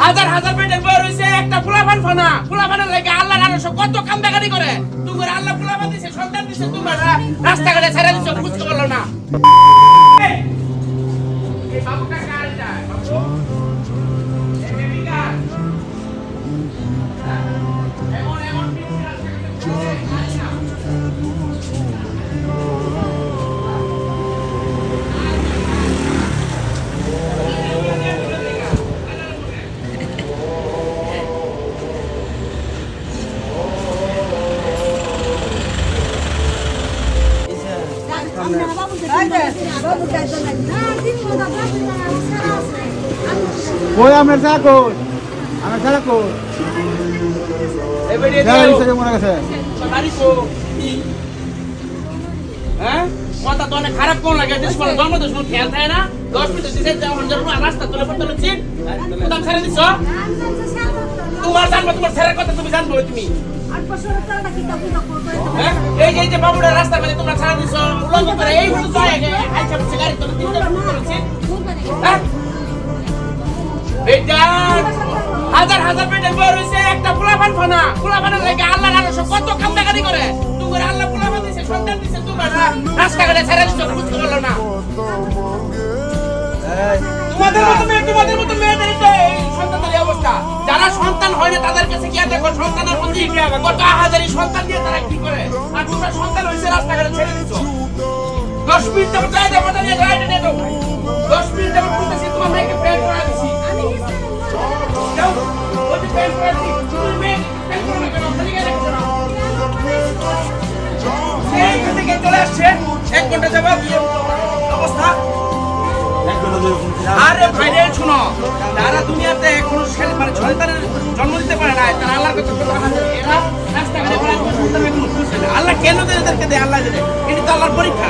হাজার হাজার পেটের বই রইছে একটা ফুলাফান ফানা ফুলাফানের লাগে আল্লাহ রানস কত কাম দেখানি করে তোমার আল্লাহ ফুলাফান দিছে সন্তান দিছে তোমার রাস্তাঘাটে ছেড়ে দিছো বুঝতে পারলো না এই বাবুটা কার যায় বাবু এই বেবিকা এমন এমন পিছে ওই আমার চাকর আমার চাকর এবারে মনে গেছে হ্যাঁ কথা তো অনেক খারাপ কোন লাগে দেশ বলে জন্ম দেশ খেয়াল থাকে না 10 মিনিট দিতে যাও হন্ডার রাস্তা তুলে পড়তে হচ্ছে কোদাম ছেড়ে দিছ তোমার জানবো তোমার ছেড়ের কথা তুমি জানবো তুমি হ্যাঁ এই যে বাবুটা রাস্তা মানে তোমরা ছেড়ে দিছ উলঙ্গ করে এই হলো যায় আইছা বসে গাড়ি তোলে তিনটা করছে হ্যাঁ এইটা হাজার হাজার পেটের বই রইছে একটা ফুলাফান ফানা ফুলাফানের লাগে আল্লাহ রানস কত কাম দেখানি করে তোমার আল্লাহ ফুলাফান দিছে সন্তান দিছে তোমার রাস্তাঘাটে ছেড়ে দিছো বুঝতে পারলো না তোমাদের মতো মেয়েদের তো এই সন্তানের এই অবস্থা যারা সন্তান হয় না তাদের কাছে গিয়ে দেখো সন্তানের প্রতি কত হাজারি সন্তান দিয়ে তারা কি করে আর তোমরা সন্তান হয়েছে রাস্তাঘাটে ছেড়ে দিছো 10 মিনিট যাবো যাই যাবো নিয়ে রাইডে নিয়ে যাবো 10 মিনিট যাবো বলতেছি তোমার মেয়েকে প্রেম করা দিছি যাও ওই প্রেম করা দিছি তুমি মেয়ে প্রেম করো না কেন খালি গেলে কেন এই থেকে চলে আসছে 1 ঘন্টা যাবো অবস্থা আরে ভাইরে শুনো যারা দুনিয়াতে এখনো মানে সন্তানের জন্ম দিতে পারে না তারা আল্লাহর কাছে এরা রাস্তাঘাটে সন্তান এখনো খুঁজছে না আল্লাহ কেন এদেরকে দেয় আল্লাহ দেয় এটা তো আল্লাহর পরীক্ষা